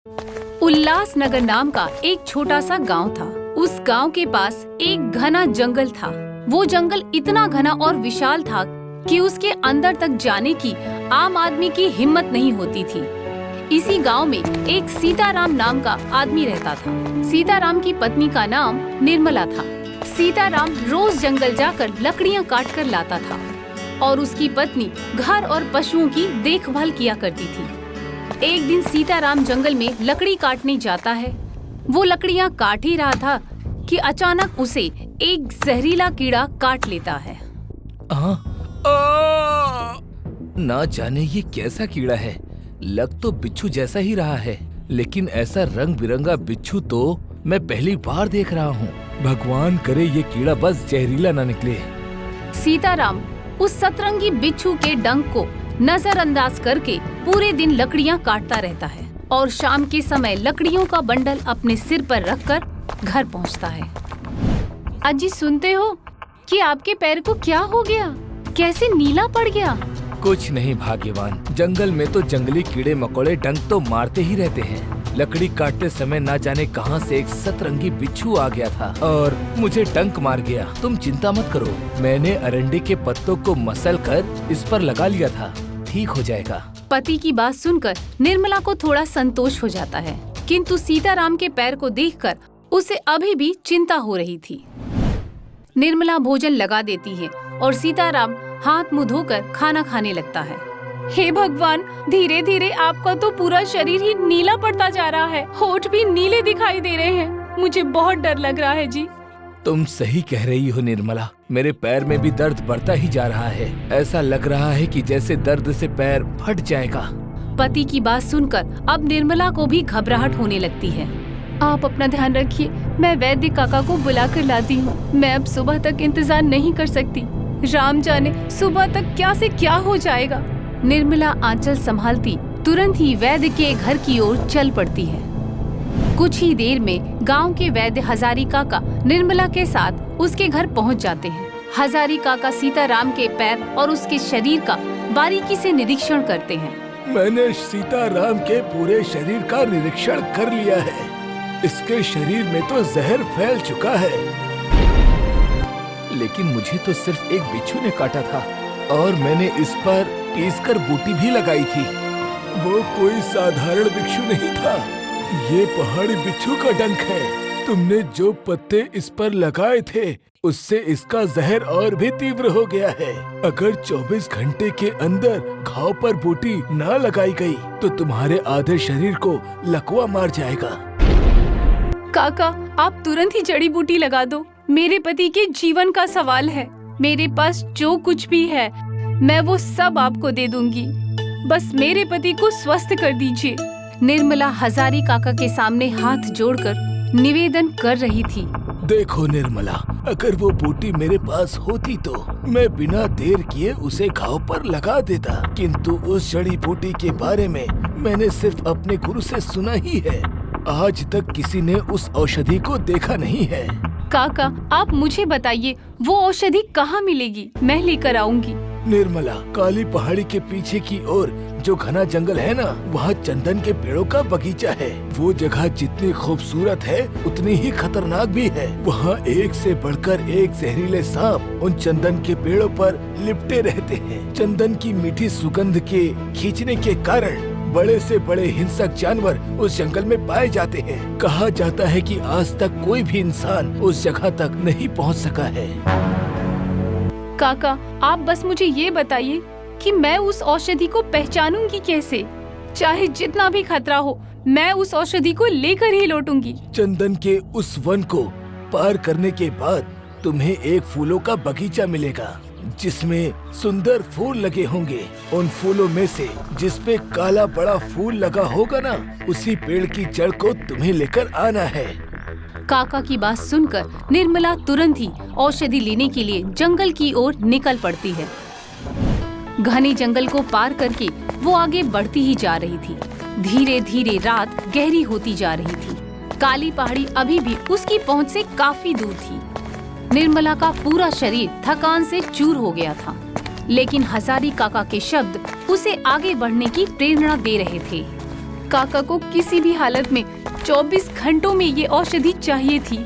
उल्लासनगर नाम का एक छोटा सा गांव था। उस गांव के पास एक घना जंगल था। वो जंगल इतना घना और विशाल था कि उसके अंदर तक जाने की आम आदमी की हिम्मत नहीं होती थी। इसी गांव में एक सीताराम नाम का आदमी रहता था। सीताराम की पत्नी का नाम निर्मला था। सीताराम रोज जंगल जाकर लकड़ियां काट कर लाता था और उसकी पत्नी घर और पशुओं की देखभाल किया करती थी। एक दिन सीताराम जंगल में लकड़ी काटने जाता है। वो लकड़ियां काट ही रहा था कि अचानक उसे एक जहरीला कीड़ा काट लेता है। ना जाने ये कैसा कीड़ा है। लग तो बिच्छू जैसा ही रहा है, लेकिन ऐसा रंग बिरंगा बिच्छू तो मैं पहली बार देख रहा हूँ। भगवान करे ये कीड़ा बस जहरीला ना निकले। सीताराम उस सतरंगी बिच्छू के डंक को नजरअंदाज करके पूरे दिन लकड़ियां काटता रहता है और शाम के समय लकड़ियों का बंडल अपने सिर पर रखकर घर पहुंचता है। अजी सुनते हो कि आपके पैर को क्या हो गया? कैसे नीला पड़ गया? कुछ नहीं भाग्यवान, जंगल में तो जंगली कीड़े मकोड़े डंक तो मारते ही रहते हैं। लकड़ी काटते समय ना जाने कहां से एक सतरंगी बिच्छू आ गया था और मुझे डंक मार गया। तुम चिंता मत करो, मैंने अरंडी के पत्तों को मसल कर इस पर लगा लिया था, ठीक हो जाएगा। पति की बात सुनकर निर्मला को थोड़ा संतोष हो जाता है, किंतु सीताराम के पैर को देखकर उसे अभी भी चिंता हो रही थी। निर्मला भोजन लगा देती है और सीताराम हाथ मुंह धोकर खाना खाने लगता है। हे भगवान, धीरे धीरे आपका तो पूरा शरीर ही नीला पड़ता जा रहा है, होठ भी नीले दिखाई दे रहे हैं। मुझे बहुत डर लग रहा है जी। तुम सही कह रही हो निर्मला, मेरे पैर में भी दर्द बढ़ता ही जा रहा है। ऐसा लग रहा है कि जैसे दर्द से पैर फट जाएगा। पति की बात सुनकर अब निर्मला को भी घबराहट होने लगती है। आप अपना ध्यान रखिए, मैं वैद्य काका को बुला कर लाती हूँ। मैं अब सुबह तक इंतजार नहीं कर सकती। राम जाने सुबह तक क्या से क्या हो जाएगा। निर्मला आंचल संभालती तुरंत ही वैद्य के घर की ओर चल पड़ती है। कुछ ही देर में गांव के वैद्य हजारी काका निर्मला के साथ उसके घर पहुंच जाते हैं। हजारी काका सीताराम के पैर और उसके शरीर का बारीकी से निरीक्षण करते हैं। मैंने सीताराम के पूरे शरीर का निरीक्षण कर लिया है। इसके शरीर में तो जहर फैल चुका है, लेकिन मुझे तो सिर्फ एक बिच्छू ने काटा था और मैंने इस पर पीसकर बूटी भी लगाई थी। वो कोई साधारण बिच्छू नहीं था, ये पहाड़ी बिच्छू का डंक है। तुमने जो पत्ते इस पर लगाए थे उससे इसका जहर और भी तीव्र हो गया है। अगर 24 घंटे के अंदर घाव पर बूटी ना लगाई गई तो तुम्हारे आधे शरीर को लकवा मार जाएगा। काका, आप तुरंत ही जड़ी बूटी लगा दो। मेरे पति के जीवन का सवाल है। मेरे पास जो कुछ भी है मैं वो सब आपको दे दूंगी। बस मेरे पति को स्वस्थ कर दीजिए। निर्मला हजारी काका के सामने हाथ जोड़कर निवेदन कर रही थी। देखो निर्मला, अगर वो बूटी मेरे पास होती तो मैं बिना देर किए उसे घाव पर लगा देता, किंतु उस जड़ी बूटी के बारे में मैंने सिर्फ अपने गुरु से सुना ही है। आज तक किसी ने उस औषधि को देखा नहीं है। काका, आप मुझे बताइए वो औषधि कहाँ मिलेगी? मैं लेकर आऊंगी। निर्मला, काली पहाड़ी के पीछे की ओर जो घना जंगल है ना, वहाँ चंदन के पेड़ों का बगीचा है। वो जगह जितनी खूबसूरत है उतनी ही खतरनाक भी है। वहाँ एक से बढ़कर एक जहरीले सांप उन चंदन के पेड़ों पर लिपटे रहते हैं। चंदन की मीठी सुगंध के खींचने के कारण बड़े से बड़े हिंसक जानवर उस जंगल में पाए जाते हैं। कहा जाता है कि आज तक कोई भी इंसान उस जगह तक नहीं पहुंच सका है। काका, आप बस मुझे ये बताइए कि मैं उस औषधि को पहचानूंगी कैसे? चाहे जितना भी खतरा हो, मैं उस औषधि को लेकर ही लौटूंगी। चंदन के उस वन को पार करने के बाद तुम्हें एक फूलों का बगीचा मिलेगा जिसमें सुंदर फूल लगे होंगे। उन फूलों में से जिस पे काला बड़ा फूल लगा होगा ना, उसी पेड़ की जड़ को तुम्हें लेकर आना है। काका की बात सुनकर निर्मला तुरंत ही औषधि लेने के लिए जंगल की ओर निकल पड़ती है। घने जंगल को पार करके वो आगे बढ़ती ही जा रही थी। धीरे धीरे रात गहरी होती जा रही थी। काली पहाड़ी अभी भी उसकी पहुंच से काफी दूर थी। निर्मला का पूरा शरीर थकान से चूर हो गया था, लेकिन हजारी काका के शब्द उसे आगे बढ़ने की प्रेरणा दे रहे थे। काका को किसी भी हालत में 24 घंटों में ये औषधि चाहिए थी।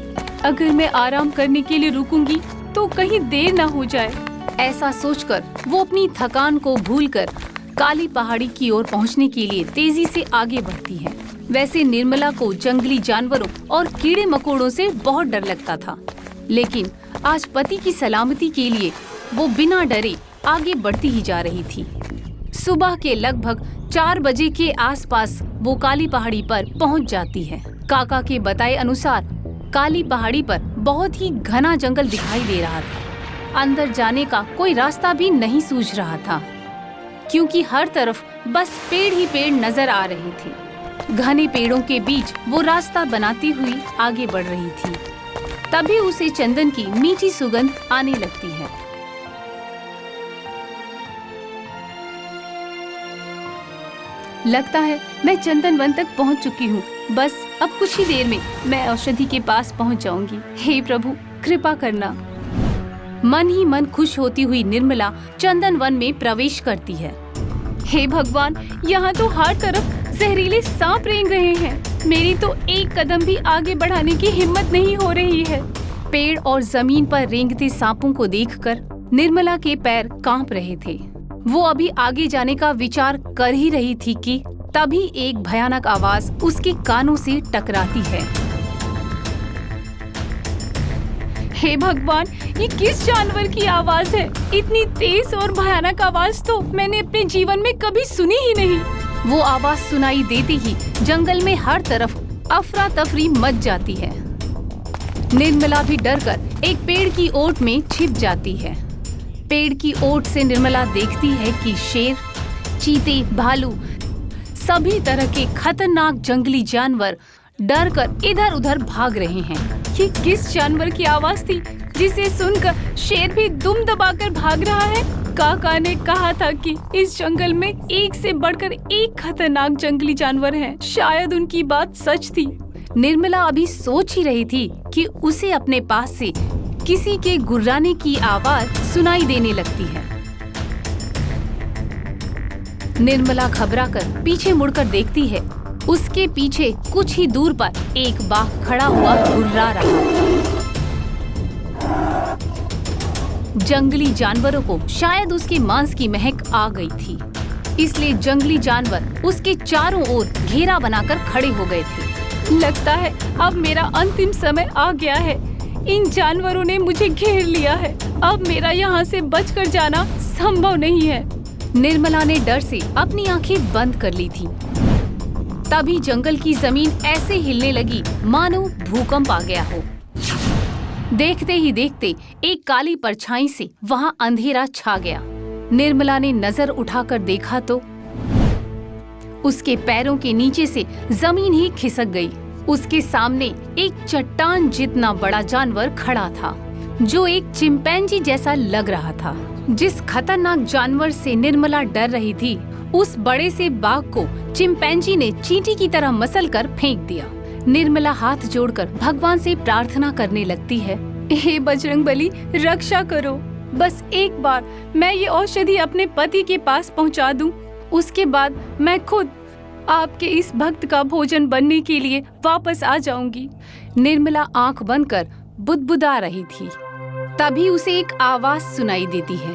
अगर मैं आराम करने के लिए रुकूंगी तो कहीं देर ना हो जाए। ऐसा सोचकर वो अपनी थकान को भूलकर काली पहाड़ी की ओर पहुंचने के लिए तेजी से आगे बढ़ती है। वैसे निर्मला को जंगली जानवरों और कीड़े मकोड़ों से बहुत डर लगता था, लेकिन आज पति की सलामती के लिए वो बिना डरे आगे बढ़ती ही जा रही थी। सुबह के लगभग 4 बजे के आसपास वो काली पहाड़ी पर पहुंच जाती है। काका के बताए अनुसार काली पहाड़ी पर बहुत ही घना जंगल दिखाई दे रहा था। अंदर जाने का कोई रास्ता भी नहीं सूझ रहा था, क्योंकि हर तरफ बस पेड़ ही पेड़ नजर आ रहे थे। घने पेड़ों के बीच वो रास्ता बनाती हुई आगे बढ़ रही थी। तभी उसे चंदन की मीठी सुगंध आने लगती है। लगता है मैं चंदन वन तक पहुंच चुकी हूँ। बस अब कुछ ही देर में मैं औषधि के पास पहुंच जाऊंगी। हे प्रभु, कृपा करना। मन ही मन खुश होती हुई निर्मला चंदन वन में प्रवेश करती है। हे भगवान, यहाँ तो हर तरफ जहरीले सांप रेंग रहे हैं। मेरी तो एक कदम भी आगे बढ़ाने की हिम्मत नहीं हो रही है। पेड़ और जमीन पर रेंगते सांपों को देखकर निर्मला के पैर कांप रहे थे। वो अभी आगे जाने का विचार कर ही रही थी कि तभी एक भयानक आवाज उसके कानों से टकराती है। हे भगवान, ये किस जानवर की आवाज है? इतनी तेज और भयानक आवाज तो मैंने अपने जीवन में कभी सुनी ही नहीं। वो आवाज सुनाई देते ही जंगल में हर तरफ अफरा तफरी मच जाती है। निर्मला भी डरकर एक पेड़ की ओट में छिप जाती है। पेड़ की ओट से निर्मला देखती है कि शेर, चीते, भालू, सभी तरह के खतरनाक जंगली जानवर डरकर इधर उधर भाग रहे हैं। ये किस जानवर की आवाज थी जिसे सुनकर शेर भी दुम दबाकर भाग रहा है? काका ने कहा था कि इस जंगल में एक से बढ़कर एक खतरनाक जंगली जानवर हैं। शायद उनकी बात सच थी। निर्मला अभी सोच ही रही थी कि उसे अपने पास से किसी के गुर्राने की आवाज सुनाई देने लगती है। निर्मला घबराकर पीछे मुड़कर देखती है। उसके पीछे कुछ ही दूर पर एक बाघ खड़ा हुआ गुर्रा रहा था। जंगली जानवरों को शायद उसके मांस की महक आ गई थी, इसलिए जंगली जानवर उसके चारों ओर घेरा बनाकर खड़े हो गए थे। लगता है अब मेरा अंतिम समय आ गया है। इन जानवरों ने मुझे घेर लिया है। अब मेरा यहाँ से बचकर जाना संभव नहीं है। निर्मला ने डर से अपनी आंखें बंद कर ली थी। तभी जंगल की जमीन ऐसे हिलने लगी मानो भूकंप आ गया हो। देखते ही देखते एक काली परछाई से वहां अंधेरा छा गया। निर्मला ने नजर उठाकर देखा तो उसके पैरों के नीचे से जमीन ही खिसक गई। उसके सामने एक चट्टान जितना बड़ा जानवर खड़ा था, जो एक चिंपैंजी जैसा लग रहा था। जिस खतरनाक जानवर से निर्मला डर रही थी, उस बड़े से बाघ को चिंपैंजी ने चींटी की तरह मसलकर फेंक दिया। निर्मला हाथ जोड़कर भगवान से प्रार्थना करने लगती है। हे बजरंगबली, रक्षा करो। बस एक बार मैं ये औषधि अपने पति के पास पहुंचा दूं, उसके बाद मैं खुद आपके इस भक्त का भोजन बनने के लिए वापस आ जाऊंगी। निर्मला आंख बंद कर बुदबुदा रही थी। तभी उसे एक आवाज सुनाई देती है।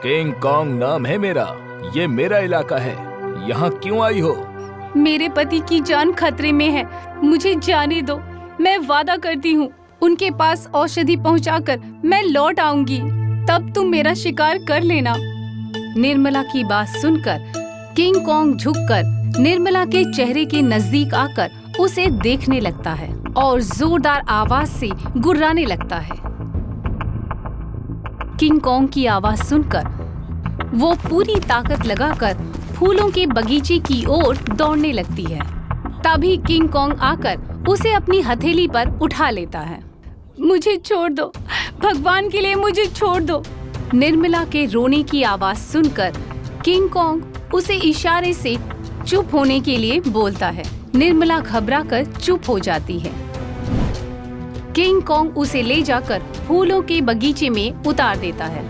किंग कॉन्ग नाम है मेरा, ये मेरा इलाका है। यहाँ क्यों आई हो? मेरे पति की जान खतरे में है, मुझे जाने दो। मैं वादा करती हूँ, उनके पास औषधि पहुँचाकर मैं लौट आऊंगी। तब तुम मेरा शिकार कर लेना। निर्मला की बात सुनकर किंग कॉन्ग झुककर निर्मला के चेहरे के नजदीक आकर उसे देखने लगता है और जोरदार आवाज से गुर्राने लगता है। किंग कॉन्ग की आवाज सुनकर वो पूरी ताकत लगाकर फूलों के बगीचे की ओर दौड़ने लगती है। तभी किंग कॉन्ग आकर उसे अपनी हथेली पर उठा लेता है। मुझे छोड़ दो, भगवान के लिए मुझे छोड़ दो। निर्मला के रोने की आवाज सुनकर किंग कॉन्ग उसे इशारे से चुप होने के लिए बोलता है। निर्मला घबराकर चुप हो जाती है। किंग कॉन्ग उसे ले जाकर फूलों के बगीचे में उतार देता है।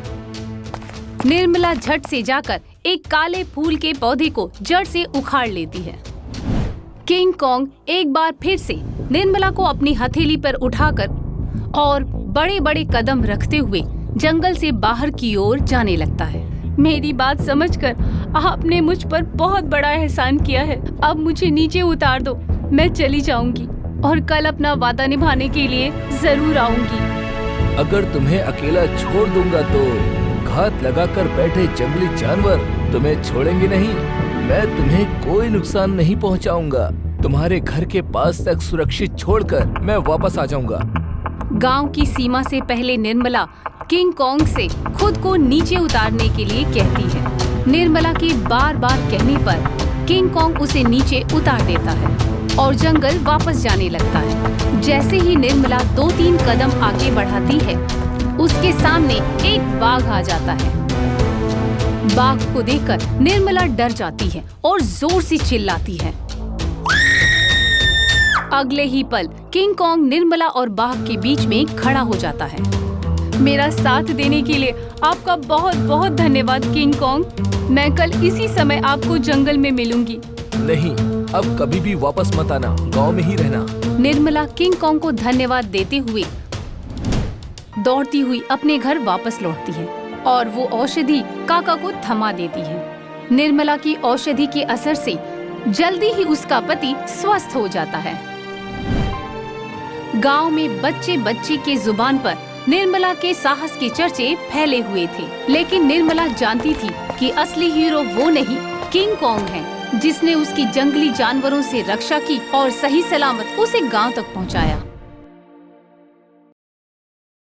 निर्मला झट से जाकर एक काले फूल के पौधे को जड़ से उखाड़ लेती है। किंग कॉन्ग एक बार फिर से निर्मला को अपनी हथेली पर उठाकर और बड़े बड़े कदम रखते हुए जंगल से बाहर की ओर जाने लगता है। मेरी बात समझकर आपने मुझ पर बहुत बड़ा एहसान किया है। अब मुझे नीचे उतार दो, मैं चली जाऊंगी और कल अपना वादा निभाने के लिए जरूर आऊंगी। अगर तुम्हें अकेला छोड़ दूंगा तो घात लगाकर बैठे जंगली जानवर तुम्हें छोड़ेंगे नहीं। मैं तुम्हें कोई नुकसान नहीं पहुंचाऊंगा। तुम्हारे घर के पास तक सुरक्षित छोड़कर मैं वापस आ जाऊंगा। गांव की सीमा से पहले निर्मला किंग कॉन्ग से खुद को नीचे उतारने के लिए कहती है। निर्मला के बार बार कहने पर किंग कॉन्ग उसे नीचे उतार देता है और जंगल वापस जाने लगता है। जैसे ही निर्मला 2-3 कदम आगे बढ़ाती है, उसके सामने एक बाघ आ जाता है। बाघ को देखकर निर्मला डर जाती है और जोर से चिल्लाती है। अगले ही पल किंग कॉन्ग निर्मला और बाघ के बीच में खड़ा हो जाता है। मेरा साथ देने के लिए आपका बहुत बहुत धन्यवाद किंग कॉन्ग। मैं कल इसी समय आपको जंगल में मिलूंगी। नहीं, अब कभी भी वापस मत आना, गांव में ही रहना। निर्मला किंग कॉन्ग को धन्यवाद देते हुए दौड़ती हुई अपने घर वापस लौटती है और वो औषधि काका को थमा देती है। निर्मला की औषधि के असर से जल्दी ही उसका पति स्वस्थ हो जाता है। गांव में बच्चे बच्चे के जुबान पर निर्मला के साहस के चर्चे फैले हुए थे, लेकिन निर्मला जानती थी कि असली हीरो वो नहीं, किंग कॉन्ग है, जिसने उसकी जंगली जानवरों से रक्षा की और सही सलामत उसे गांव तक पहुंचाया।